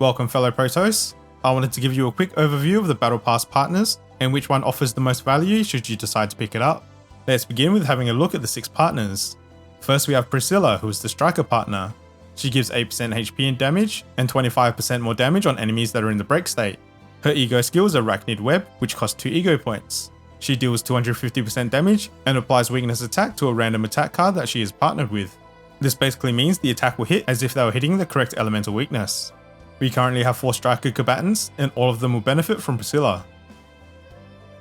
Welcome fellow Protos. I wanted to give you a quick overview of the Battle Pass partners and which one offers the most value should you decide to pick it up. Let's begin with having a look at the 6 partners. First we have Priscilla, who is the striker partner. She gives 8% HP and damage, and 25% more damage on enemies that are in the break state. Her ego skill is Arachnid Web, which costs 2 ego points. She deals 250% damage and applies weakness attack to a random attack card that she is partnered with. This basically means the attack will hit as if they were hitting the correct elemental weakness. We currently have 4 striker combatants, and all of them will benefit from Priscilla.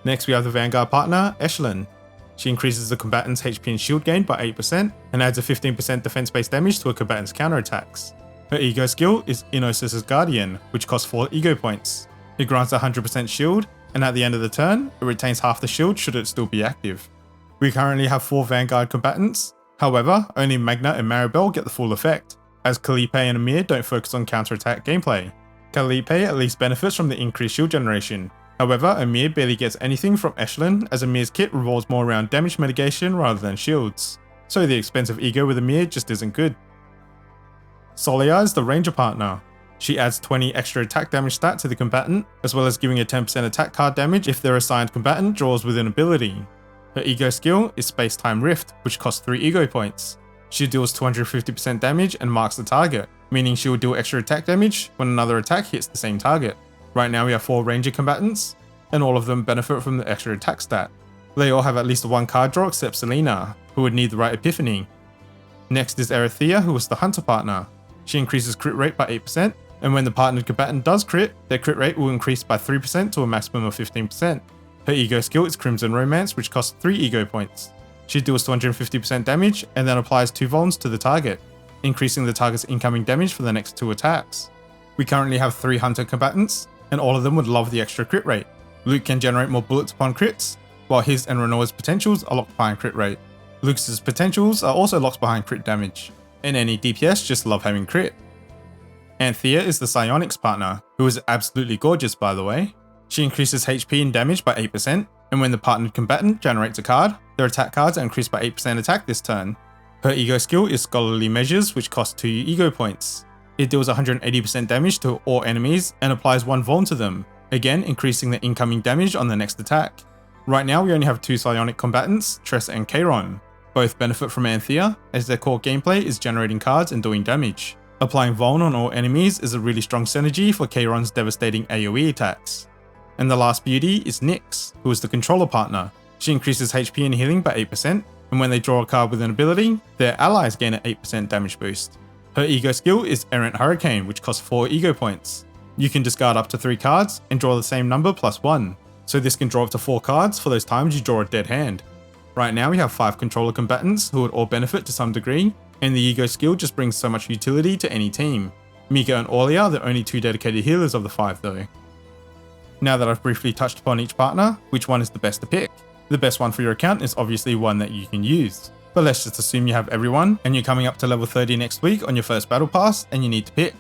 Next we have the Vanguard partner, Echelon. She increases the combatant's HP and shield gain by 8% and adds a 15% defense-based damage to a combatant's counterattacks. Her ego skill is Inosis' Guardian, which costs 4 ego points. It grants 100% shield, and at the end of the turn, it retains half the shield should it still be active. We currently have 4 Vanguard combatants, however, only Magna and Maribel get the full effect, as Calliope and Amir don't focus on counterattack gameplay. Calliope at least benefits from the increased shield generation. However, Amir barely gets anything from Echelon, as Amir's kit revolves more around damage mitigation rather than shields, so the expensive ego with Amir just isn't good. Solia is the Ranger partner. She adds 20 extra attack damage stat to the combatant, as well as giving a 10% attack card damage if their assigned combatant draws with an ability. Her ego skill is Space-Time Rift, which costs 3 ego points. She deals 250% damage and marks the target, meaning she will deal extra attack damage when another attack hits the same target. Right now we have 4 Ranger combatants, and all of them benefit from the extra attack stat. They all have at least 1 card draw except Selena, who would need the right epiphany. Next is Erithia, who is the Hunter partner. She increases crit rate by 8%, and when the partnered combatant does crit, their crit rate will increase by 3% to a maximum of 15%. Her ego skill is Crimson Romance, which costs 3 ego points. She deals 250% damage and then applies 2 vulns to the target, increasing the target's incoming damage for the next 2 attacks. We currently have 3 Hunter combatants, and all of them would love the extra crit rate. Luke can generate more bullets upon crits, while his and Renoa's potentials are locked behind crit rate. Luke's potentials are also locked behind crit damage, and any DPS just love having crit. Anthea is the Psionics partner, who is absolutely gorgeous by the way. She increases HP and damage by 8%, and when the partnered combatant generates a card, their attack cards are increased by 8% attack this turn. Her ego skill is Scholarly Measures, which costs 2 ego points. It deals 180% damage to all enemies and applies 1 vuln to them, again increasing the incoming damage on the next attack. Right now we only have 2 psionic combatants, Tress and Kairon. Both benefit from Anthea, as their core gameplay is generating cards and doing damage. Applying vuln on all enemies is a really strong synergy for Kairon's devastating AoE attacks. And the last beauty is Nyx, who is the controller partner. She increases HP and healing by 8%, and when they draw a card with an ability, their allies gain an 8% damage boost. Her ego skill is Errant Hurricane, which costs 4 ego points. You can discard up to 3 cards and draw the same number plus 1, so this can draw up to 4 cards for those times you draw a dead hand. Right now we have 5 controller combatants who would all benefit to some degree, and the ego skill just brings so much utility to any team. Mika and Aulia are the only 2 dedicated healers of the 5 though. Now that I've briefly touched upon each partner, which one is the best to pick? The best one for your account is obviously one that you can use. But let's just assume you have everyone, and you're coming up to level 30 next week on your first battle pass, and you need to pick.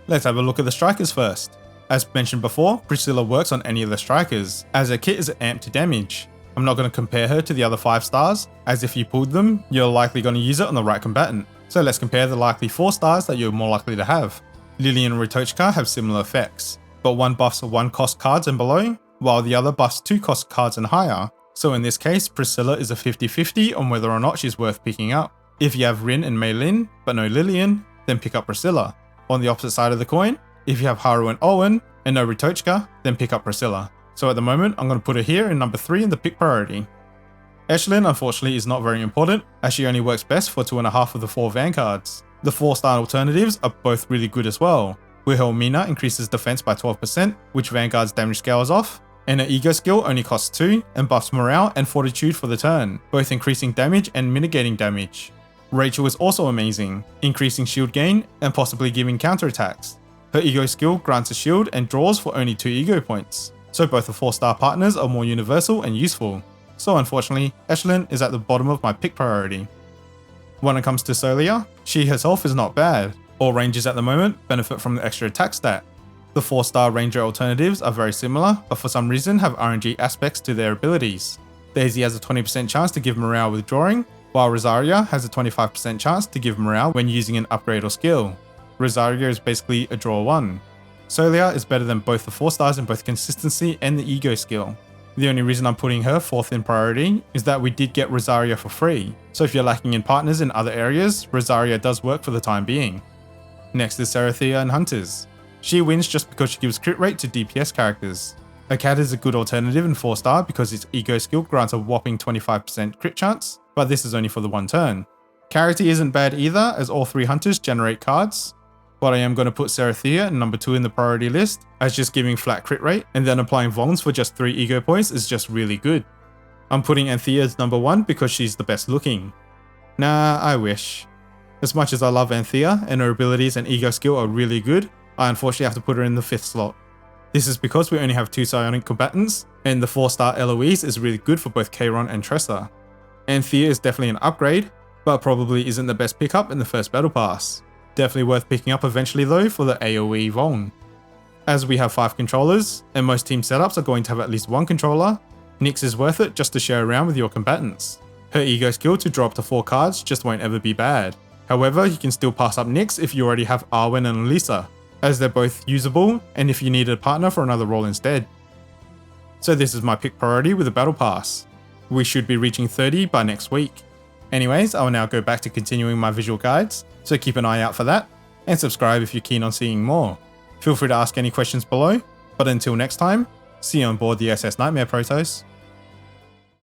Let's have a look at the strikers first. As mentioned before, Priscilla works on any of the strikers, as her kit is amped to damage. I'm not going to compare her to the other 5 stars, as if you pulled them, you're likely going to use it on the right combatant. So let's compare the likely 4 stars that you're more likely to have. Lillian and Ritochka have similar effects, but one buffs 1 cost cards and below, while the other buffs 2 cost cards and higher. So in this case, Priscilla is a 50-50 on whether or not she's worth picking up. If you have Rin and Mei Lin, but no Lillian, then pick up Priscilla. On the opposite side of the coin, if you have Haru and Owen, and no Ritochka, then pick up Priscilla. So at the moment, I'm going to put her here in number 3 in the pick priority. Echelon unfortunately is not very important, as she only works best for 2.5 of the 4 Vanguards. The 4-star alternatives are both really good as well. Wilhelmina increases defense by 12%, which Vanguard's damage scales off, and her ego skill only costs 2 and buffs morale and fortitude for the turn, both increasing damage and mitigating damage. Rachel is also amazing, increasing shield gain and possibly giving counterattacks. Her ego skill grants a shield and draws for only 2 ego points, so both the 4-star partners are more universal and useful. So unfortunately, Echelon is at the bottom of my pick priority. When it comes to Solia, she herself is not bad. All rangers at the moment benefit from the extra attack stat. The 4-star ranger alternatives are very similar, but for some reason have RNG aspects to their abilities. Daisy has a 20% chance to give morale with drawing, while Rosaria has a 25% chance to give morale when using an upgrade or skill. Rosaria is basically a draw 1. Solia is better than both the 4 stars in both consistency and the ego skill. The only reason I'm putting her 4th in priority is that we did get Rosaria for free, so if you're lacking in partners in other areas, Rosaria does work for the time being. Next is Serathea and Hunters. She wins just because she gives crit rate to DPS characters. A cat is a good alternative in 4 star because its ego skill grants a whopping 25% crit chance, but this is only for the 1 turn. Carity isn't bad either, as all 3 hunters generate cards, but I am going to put Serathea at number 2 in the priority list, as just giving flat crit rate and then applying Volns for just 3 ego points is just really good. I'm putting Anthea as number 1 because she's the best looking. Nah, I wish. As much as I love Anthea and her abilities and ego skill are really good, I unfortunately have to put her in the 5th slot. This is because we only have 2 psionic combatants, and the 4-star Eloise is really good for both Kayron and Tressa. Anthea is definitely an upgrade, but probably isn't the best pickup in the first battle pass. Definitely worth picking up eventually though for the AoE Voln. As we have 5 controllers, and most team setups are going to have at least 1 controller, Nyx is worth it just to share around with your combatants. Her ego skill to draw up to 4 cards just won't ever be bad. However, you can still pass up Nyx if you already have Arwen and Elisa, as they're both usable and if you needed a partner for another role instead. So this is my pick priority with the battle pass. We should be reaching 30 by next week. Anyways, I will now go back to continuing my visual guides, so keep an eye out for that, and subscribe if you're keen on seeing more. Feel free to ask any questions below, but until next time, see you on board the SS Nightmare Protos.